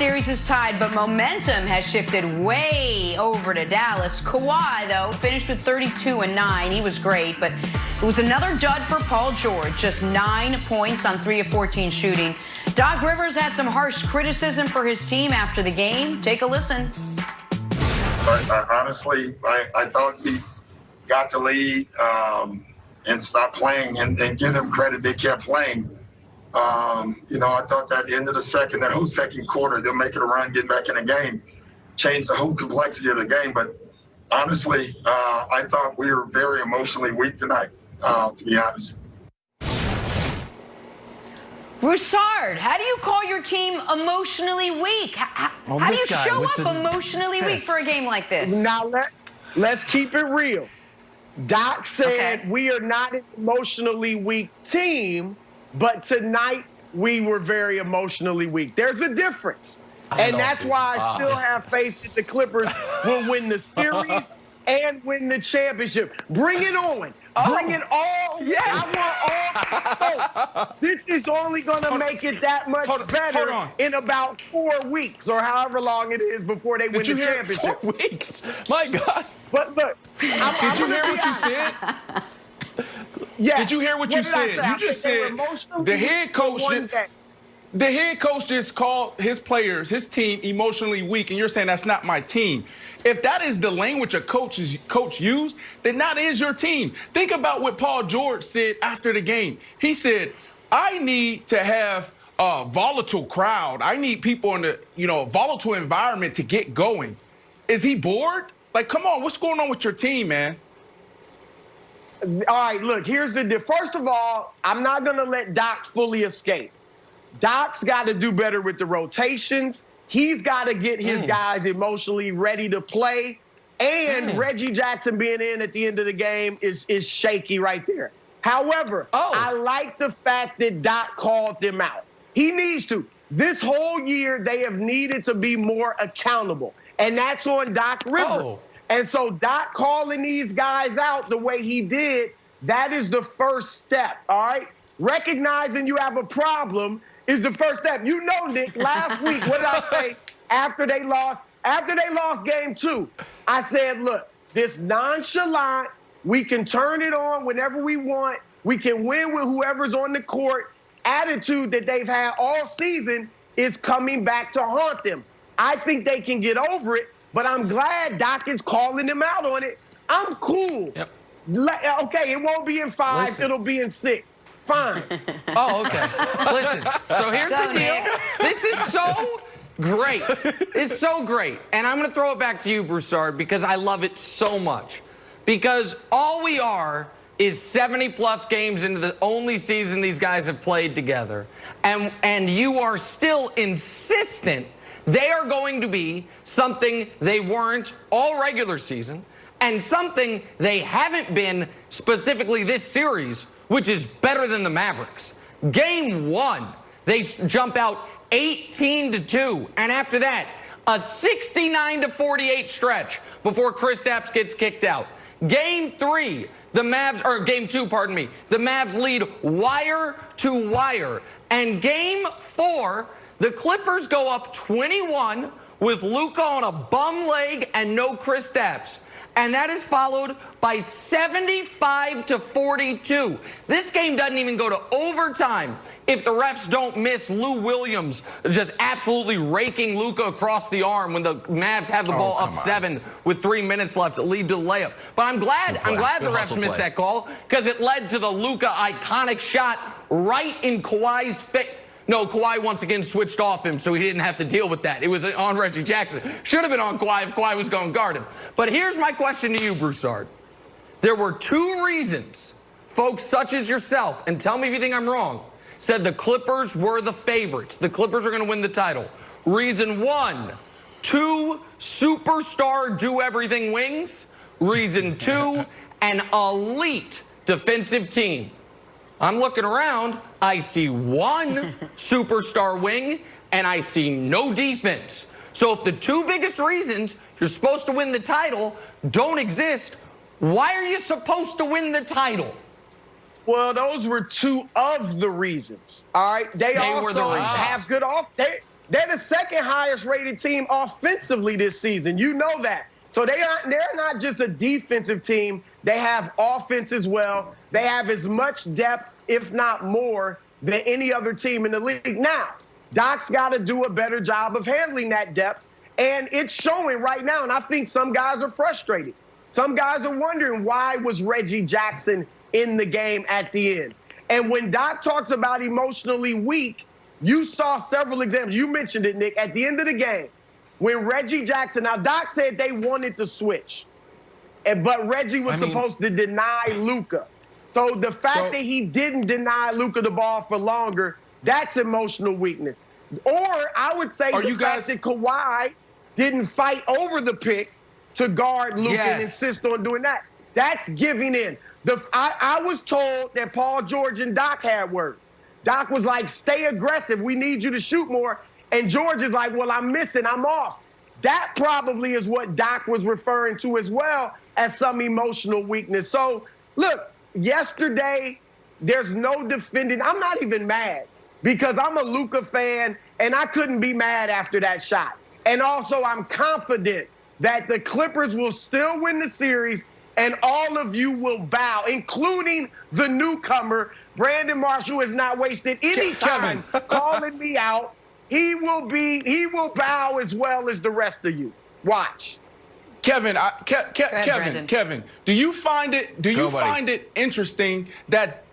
Series is tied, but momentum has shifted way over to Dallas. Kawhi, though, finished with 32 and 9. He was great, but it was another dud for Paul George. Just 9 points on 3 of 14 shooting. Doc Rivers had some harsh criticism for his team after the game. Take a listen. Honestly, I thought he got to lead and stop playing and give them credit. They kept playing. I thought that end of that whole second quarter, they'll make it a run, get back in the game, change the whole complexity of the game. But honestly, I thought we were very emotionally weak tonight, to be honest. Broussard, how do you call your team emotionally weak? How do you show up emotionally weak for a game like this? Now, let's keep it real. Doc said we are not an emotionally weak team, but tonight we were very emotionally weak. There's a difference. And that's why I still have faith that the Clippers will win the series and win the championship. Bring it on. Bring it all. Yes. I want all. This is only going to make it that much better in about 4 weeks or however long it is before they win the championship. 4 weeks? My God. But look, did you hear what you said? Yeah. Did you hear what you said? You just said the head coach. The head coach just called his players, his team, emotionally weak, and you're saying that's not my team. If that is the language a coach used, then that is your team. Think about what Paul George said after the game. He said, "I need to have a volatile crowd. I need people in a volatile environment to get going." Is he bored? Like, come on, what's going on with your team, man? All right, look, here's the deal. First of all, I'm not going to let Doc fully escape. Doc's got to do better with the rotations. He's got to get his guys emotionally ready to play. And Reggie Jackson being in at the end of the game is shaky right there. However, I like the fact that Doc called them out. He needs to. This whole year, they have needed to be more accountable. And that's on Doc Rivers. And so Doc calling these guys out the way he did, that is the first step, all right? Recognizing you have a problem is the first step. You know, Nick, last week, what did I say after they lost game 2? I said, look, this nonchalant, we can turn it on whenever we want, we can win with whoever's on the court, attitude that they've had all season is coming back to haunt them. I think they can get over it. But I'm glad Doc is calling them out on it. I'm cool. Yep. Okay, it won't be in 5, it'll be in 6. Fine. Okay. Listen, so here's the deal. This is so great. It's so great. And I'm going to throw it back to you, Broussard, because I love it so much. Because all we are is 70-plus games into the only season these guys have played together. And you are still insistent they are going to be something they weren't all regular season and something they haven't been specifically this series, which is better than the Mavericks. Game 1, they jump out 18-2. And after that, a 69-48 stretch before Kristaps gets kicked out. Game 3, Game 2, pardon me, the Mavs lead wire to wire. And Game 4, the Clippers go up 21 with Luka on a bum leg and no Kristaps. And that is followed by 75-42. This game doesn't even go to overtime if the refs don't miss Lou Williams just absolutely raking Luka across the arm when the Mavs have the ball up 7 with 3 minutes left to lead to the layup. But I'm glad the refs missed that call because it led to the Luka iconic shot right in Kawhi's face. No, Kawhi once again switched off him, so he didn't have to deal with that. It was on Reggie Jackson. Should have been on Kawhi if Kawhi was going to guard him. But here's my question to you, Broussard. There were 2 reasons folks such as yourself, and tell me if you think I'm wrong, said the Clippers were the favorites. The Clippers are going to win the title. Reason 1, 2 superstar do-everything wings. Reason 2, an elite defensive team. I'm looking around, I see 1 superstar wing, and I see no defense. So if the 2 biggest reasons you're supposed to win the title don't exist, why are you supposed to win the title? Well, those were 2 of the reasons. All right, they also were the reasons. have good off. They're the second highest rated team offensively this season. You know that. So they're not just a defensive team. They have offense as well. They have as much depth, if not more, than any other team in the league. Now, Doc's got to do a better job of handling that depth, and it's showing right now, and I think some guys are frustrated. Some guys are wondering, why was Reggie Jackson in the game at the end? And when Doc talks about emotionally weak, you saw several examples. You mentioned it, Nick, at the end of the game, when Reggie Jackson, now Doc said they wanted to switch, but Reggie was supposed to deny Luka. So the fact that he didn't deny Luka the ball for longer, that's emotional weakness. Or I would say the fact that Kawhi didn't fight over the pick to guard Luka and insist on doing that. That's giving in. I was told that Paul George and Doc had words. Doc was like, stay aggressive. We need you to shoot more. And George is like, well, I'm missing. I'm off. That probably is what Doc was referring to as well as some emotional weakness. So, look, yesterday, there's no defending. I'm not even mad because I'm a Luka fan, and I couldn't be mad after that shot. And also, I'm confident that the Clippers will still win the series, and all of you will bow, including the newcomer. Brandon Marshall has not wasted any time calling me out. He will bow as well as the rest of you. Watch. Kevin, Kevin, do you find it interesting that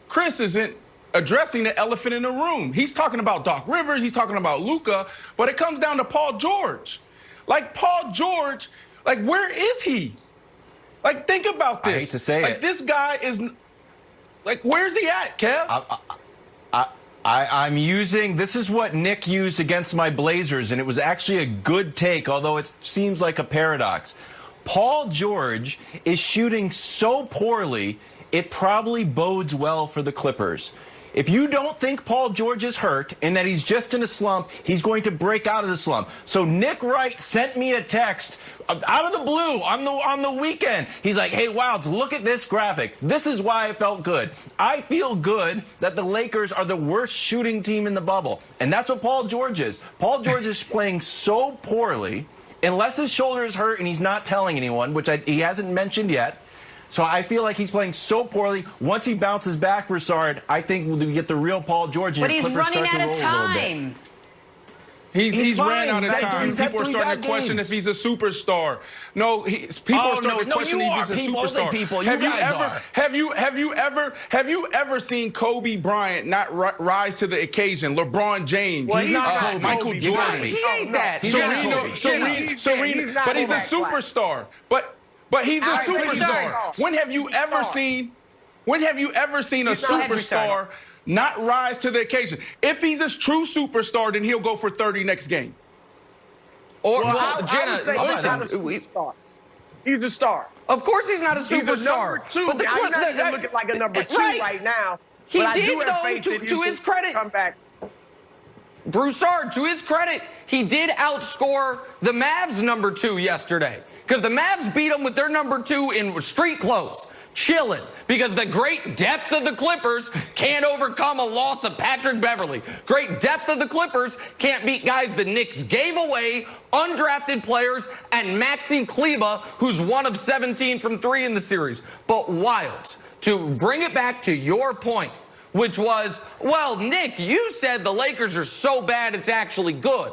Chris isn't addressing the elephant in the room? He's talking about Doc Rivers, he's talking about Luka, but it comes down to Paul George. Like, Paul George, like, where is he? Like, think about this. I hate to say it. This guy is, like, where's he at, Kev? I'm using, this is what Nick used against my Blazers, and it was actually a good take, although it seems like a paradox. Paul George is shooting so poorly, it probably bodes well for the Clippers. If you don't think Paul George is hurt and that he's just in a slump, he's going to break out of the slump. So Nick Wright sent me a text out of the blue on the weekend. He's like, hey, Wilds, look at this graphic. This is why I felt good. I feel good that the Lakers are the worst shooting team in the bubble. And that's what Paul George is. Paul George is playing so poorly, unless his shoulder is hurt and he's not telling anyone, which he hasn't mentioned yet. So I feel like he's playing so poorly. Once he bounces back, Broussard, I think we'll get the real Paul George. But he's running out of time. He's ran out of time. People are starting to question if he's a superstar. No, people are starting to question if he's a superstar. Have you ever seen Kobe Bryant not rise to the occasion? LeBron James, Michael Jordan. He ain't that. Serena, but he's a superstar. But he's a superstar. When have you ever seen a superstar not rise to the occasion? If he's a true superstar, then he'll go for 30 next game. Or, Jenna, listen, he's a star. Of course he's not a superstar. He's a number two. But he's not even looking like a number two right now. He did, though, to his credit. Come back. Broussard, to his credit, he did outscore the Mavs number 2 yesterday. Because the Mavs beat them with their number 2 in street clothes, chilling. Because the great depth of the Clippers can't overcome a loss of Patrick Beverley. Great depth of the Clippers can't beat guys the Knicks gave away, undrafted players, and Maxi Kleber, who's 1 of 17 from 3 in the series. But Wilds, to bring it back to your point, which was, well, Nick, you said the Lakers are so bad it's actually good.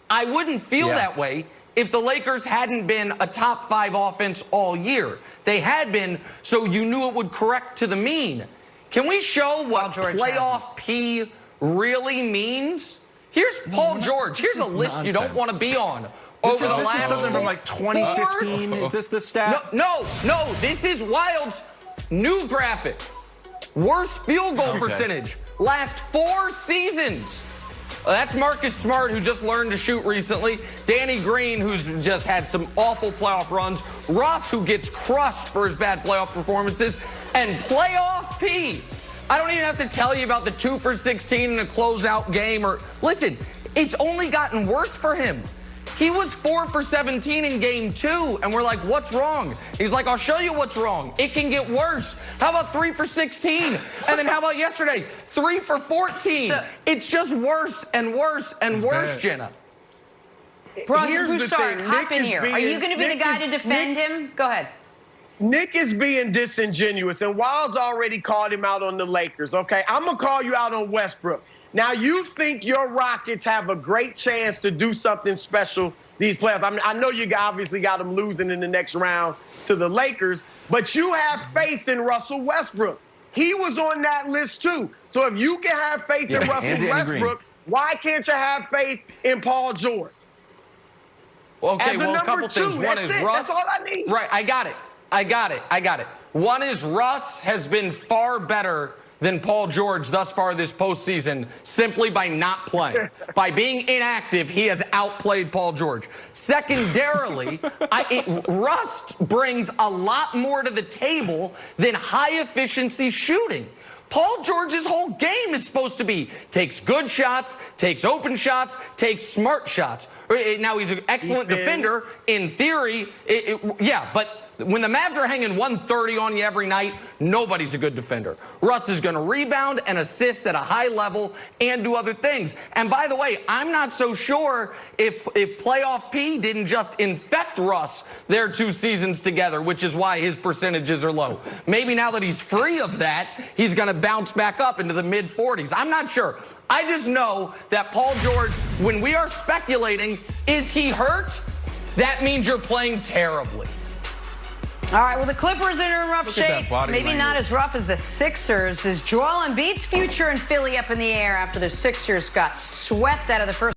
I wouldn't feel that way if the Lakers hadn't been a top 5 offense all year. They had been, so you knew it would correct to the mean. Can we show what playoff P really means? Here's Paul George. Here's a list you don't want to be on. This is something from like 2015. Is this the stat? No. This is Wild's new graphic. Worst field goal percentage. Last 4 seasons. That's Marcus Smart, who just learned to shoot recently. Danny Green, who's just had some awful playoff runs. Russ, who gets crushed for his bad playoff performances. And playoff P. I don't even have to tell you about the 2 for 16 in a closeout game. Listen, it's only gotten worse for him. He was 4 for 17 in game 2, and we're like, what's wrong? He's like, I'll show you what's wrong. It can get worse. How about 3 for 16? And then how about yesterday? 3 for 14. It's just worse and worse and worse, Jenna. Broussard, hop in here. Are you going to be the guy to defend him? Go ahead. Nick is being disingenuous, and Wild's already called him out on the Lakers, okay? I'm going to call you out on Westbrook. Now, you think your Rockets have a great chance to do something special these playoffs. I mean, I know you obviously got them losing in the next round to the Lakers, but you have faith in Russell Westbrook. He was on that list, too. So if you can have faith in Russell Westbrook, why can't you have faith in Paul George? Okay, well, a couple things. One is Russ. That's all I need. Right, I got it. One is Russ has been far better than Paul George thus far this postseason simply by not playing. By being inactive, he has outplayed Paul George. Secondarily, Russ brings a lot more to the table than high-efficiency shooting. Paul George's whole game is supposed to be takes good shots, takes open shots, takes smart shots. Now, he's an excellent defender in theory. Yeah, but when the Mavs are hanging 130 on you every night, nobody's a good defender. Russ is going to rebound and assist at a high level and do other things. And by the way, I'm not so sure if playoff P didn't just infect Russ their 2 seasons together, which is why his percentages are low. Maybe now that he's free of that, he's going to bounce back up into the mid-40s. I'm not sure. I just know that Paul George, when we are speculating, is he hurt? That means you're playing terribly. All right, well, the Clippers are in rough shape. Maybe not as rough as the Sixers. Is Joel Embiid's future in Philly up in the air after the Sixers got swept out of the first